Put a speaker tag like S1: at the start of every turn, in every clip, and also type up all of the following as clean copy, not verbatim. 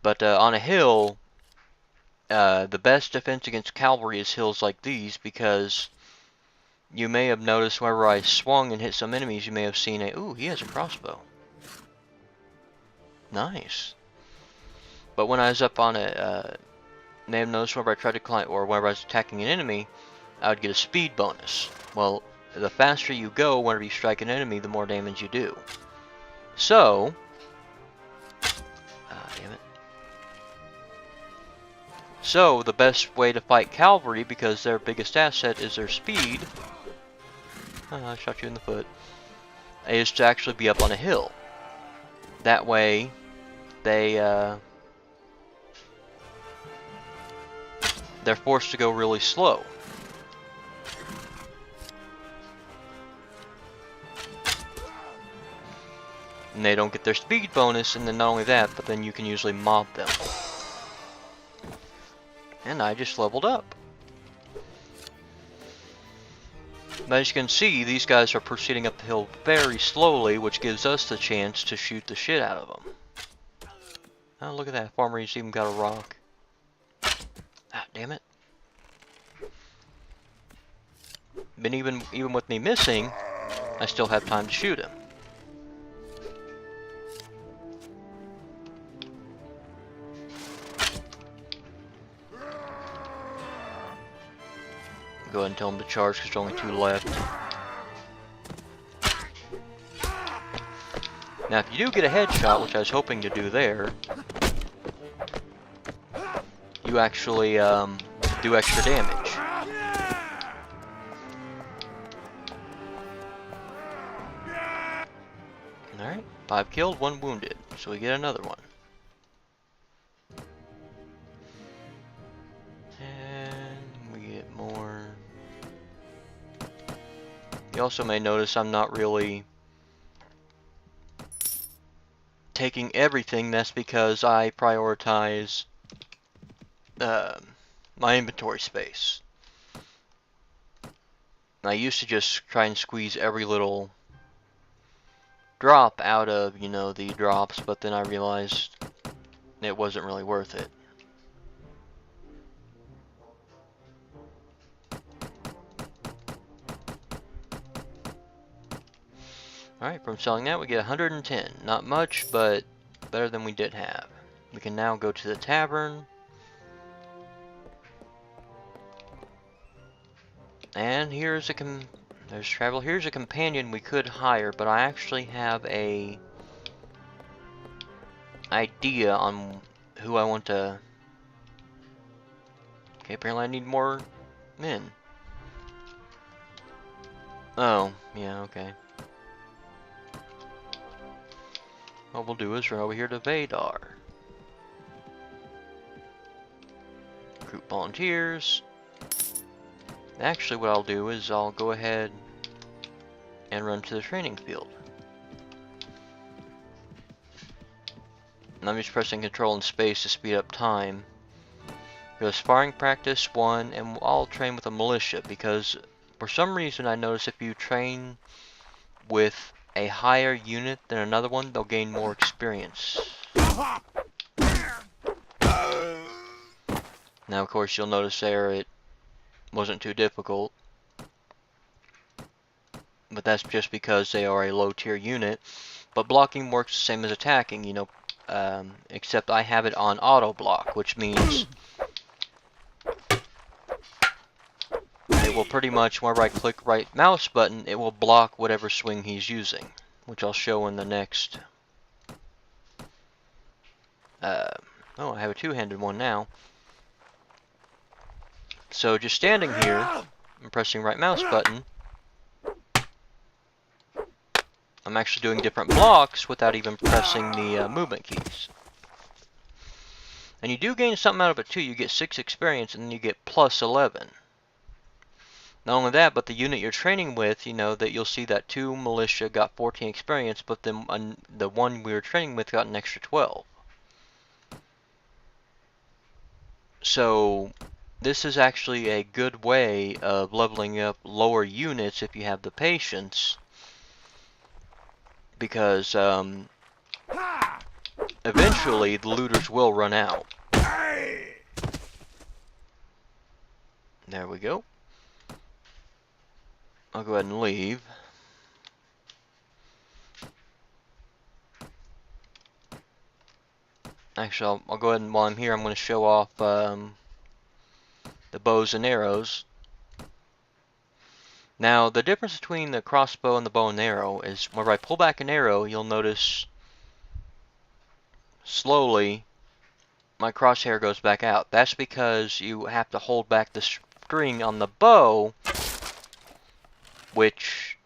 S1: But on a hill, the best defense against cavalry is hills like these, because you may have noticed whenever I swung and hit some enemies, you may have seen a... Ooh, he has a crossbow. Nice. But when I was up on it, may have noticed whenever I tried to climb, or whenever I was attacking an enemy, I would get a speed bonus. Well, the faster you go whenever you strike an enemy, the more damage you do. So... damn it. So, the best way to fight cavalry, because their biggest asset is their speed... I shot you in the foot. Is to actually be up on a hill. That way, they're forced to go really slow. And they don't get their speed bonus, and then not only that, but then you can usually mob them. And I just leveled up. But as you can see, these guys are proceeding up the hill very slowly, which gives us the chance to shoot the shit out of them. Oh, look at that. Farmer's even got a rock. Ah, damn it. But even with me missing, I still have time to shoot him. Go ahead and tell him to charge because there's only 2 left. Now, if you do get a headshot, which I was hoping to do there, you actually do extra damage. Alright, 5 killed, 1 wounded. So we get another one. You also may notice I'm not really taking everything. That's because I prioritize my inventory space. I used to just try and squeeze every little drop out of, you know, the drops, but then I realized it wasn't really worth it. Alright, from selling that we get 110. Not much, but better than we did have. We can now go to the tavern. And here's a there's travel. Here's a companion we could hire, but I actually have a idea on who I want to... Okay, apparently I need more men. Oh, yeah, okay. What we'll do is run over here to Vadar. Recruit volunteers. Actually, what I'll do is I'll go ahead and run to the training field. And I'm just pressing control and space to speed up time. There's sparring practice 1, and I'll train with a militia, because for some reason I notice if you train with a higher unit than another one, they'll gain more experience. Now, of course, you'll notice there it wasn't too difficult. But that's just because they are a low tier unit. But blocking works the same as attacking, you know, except I have it on auto block, which means it will pretty much, whenever I click right mouse button, it will block whatever swing he's using, which I'll show in the next. Oh, I have a two-handed one now. So just standing here and pressing right mouse button, I'm actually doing different blocks without even pressing the movement keys. And you do gain something out of it too. You get 6 experience and then you get plus 11. Not only that, but the unit you're training with, you know, that you'll see that 2 militia got 14 experience, but then the one we were training with got an extra 12. So this is actually a good way of leveling up lower units if you have the patience, because eventually the looters will run out. There we go. I'll go ahead and leave. Actually, I'll go ahead and while I'm here, I'm going to show off the bows and arrows. Now, the difference between the crossbow and the bow and arrow is whenever I pull back an arrow, you'll notice slowly my crosshair goes back out. That's because you have to hold back the string on the bow, which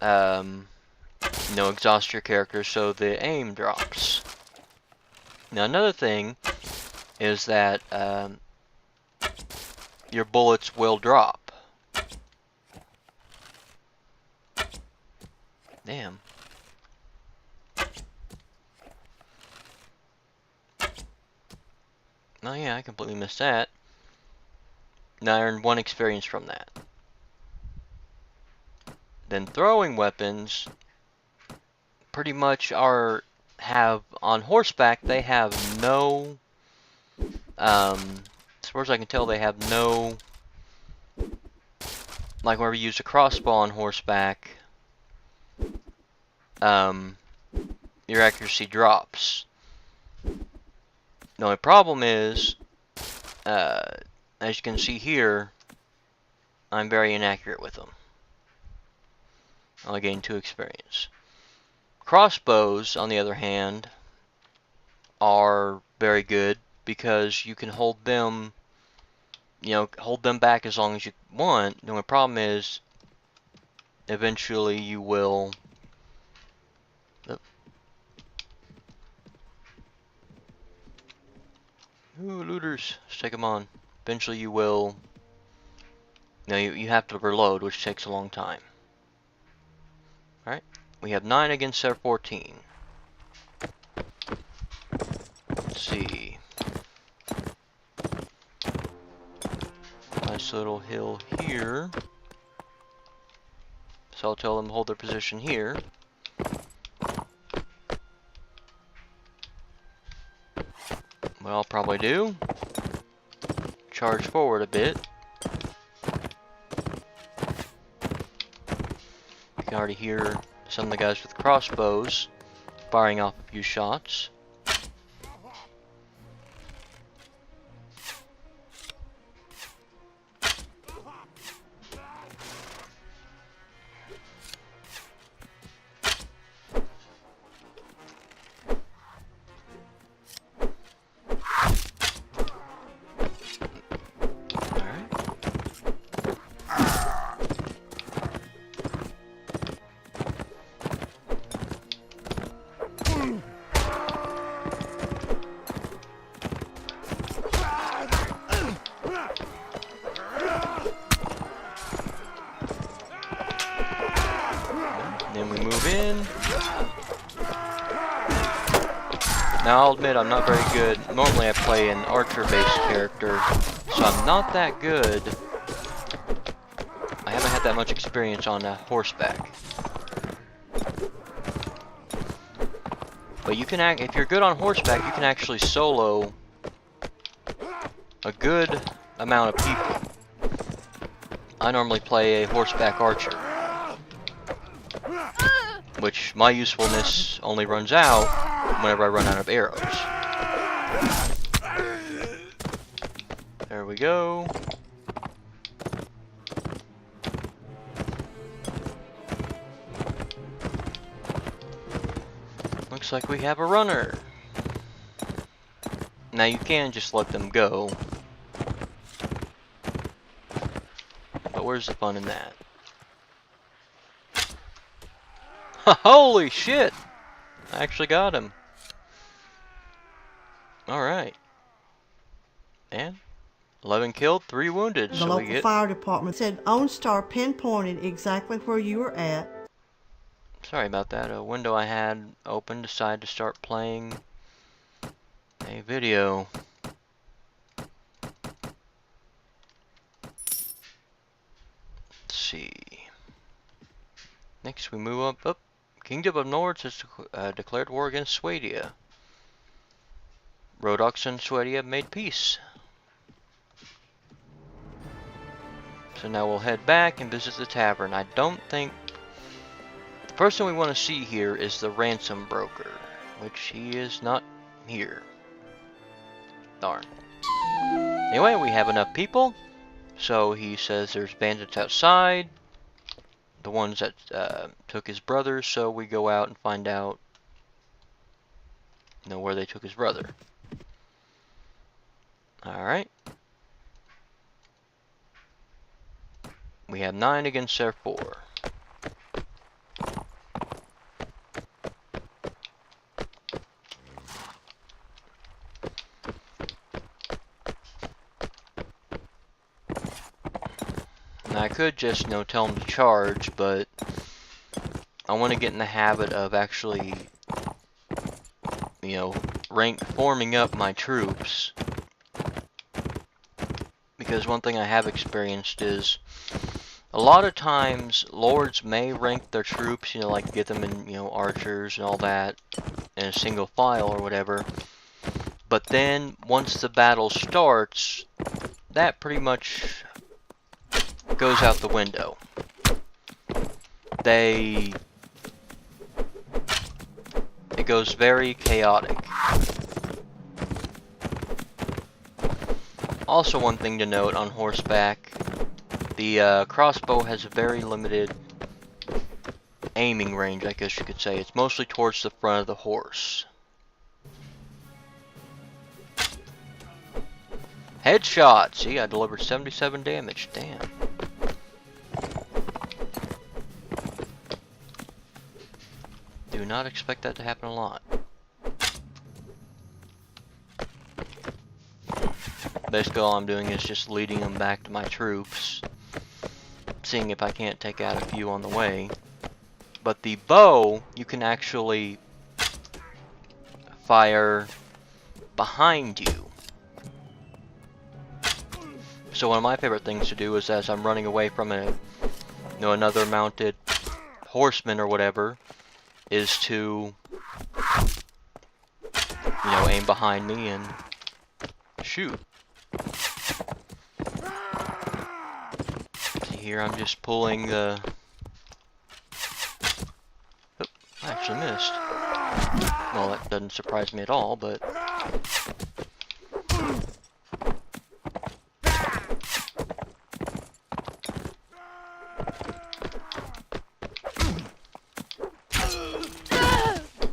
S1: exhausts your character, so the aim drops. Now, another thing is that your bullets will drop. Damn. Oh yeah, I completely missed that. Now I earned 1 experience from that. Then throwing weapons pretty much have on horseback, they have no as far as I can tell, they have no, like whenever you use a crossbow on horseback, your accuracy drops. The only problem is, as you can see here, I'm very inaccurate with them. I gained 2 experience. Crossbows, on the other hand, are very good because you can hold them, hold them back as long as you want. The only problem is, eventually you will. Ooh, looters! Let's take them on. Eventually you will. You have to reload, which takes a long time. Alright, we have 9 against their 14. Let's see. Nice little hill here. So I'll tell them to hold their position here. What I'll probably do, charge forward a bit. You can already hear some of the guys with crossbows firing off a few shots. Then we move in. Now I'll admit I'm not very good. Normally I play an archer-based character, so I'm not that good. I haven't had that much experience on horseback. But you can if you're good on horseback, you can actually solo a good amount of people. I normally play a horseback archer, which my usefulness only runs out whenever I run out of arrows. There we go. Looks like we have a runner. Now you can just let them go. But where's the fun in that? Holy shit! I actually got him. Alright. And 11 killed, 3 wounded.
S2: The local fire department said OnStar pinpointed exactly where you were at.
S1: Sorry about that. A window I had open decided to start playing a video. Let's see. Next we move up. Kingdom of Nords has declared war against Swadia. Rhodoks and Swadia have made peace. So now we'll head back and visit the tavern. I don't think... The person we want to see here is the ransom broker, which he is not here. Darn. Anyway, we have enough people. So he says there's bandits outside. The ones that took his brother, so we go out and find out, you know, where they took his brother. Alright. We have 9 against their 4. Now I could just, you know, tell them to charge, but I want to get in the habit of actually, you know, forming up my troops. Because one thing I have experienced is a lot of times lords may rank their troops, you know, like get them in, you know, archers and all that in a single file or whatever. But then once the battle starts, that pretty much goes out the window. It goes very chaotic. Also, one thing to note on horseback, the crossbow has a very limited aiming range, I guess you could say. It's mostly towards the front of the horse. Headshot! See, I delivered 77 damage. Damn. Do not expect that to happen a lot. Basically all I'm doing is just leading them back to my troops, seeing if I can't take out a few on the way. But the bow, you can actually fire behind you. So one of my favorite things to do is as I'm running away from another mounted horseman or whatever, is to, you know, aim behind me and shoot. See here, I'm just pulling the... Oh, I actually missed. Well, that doesn't surprise me at all, but...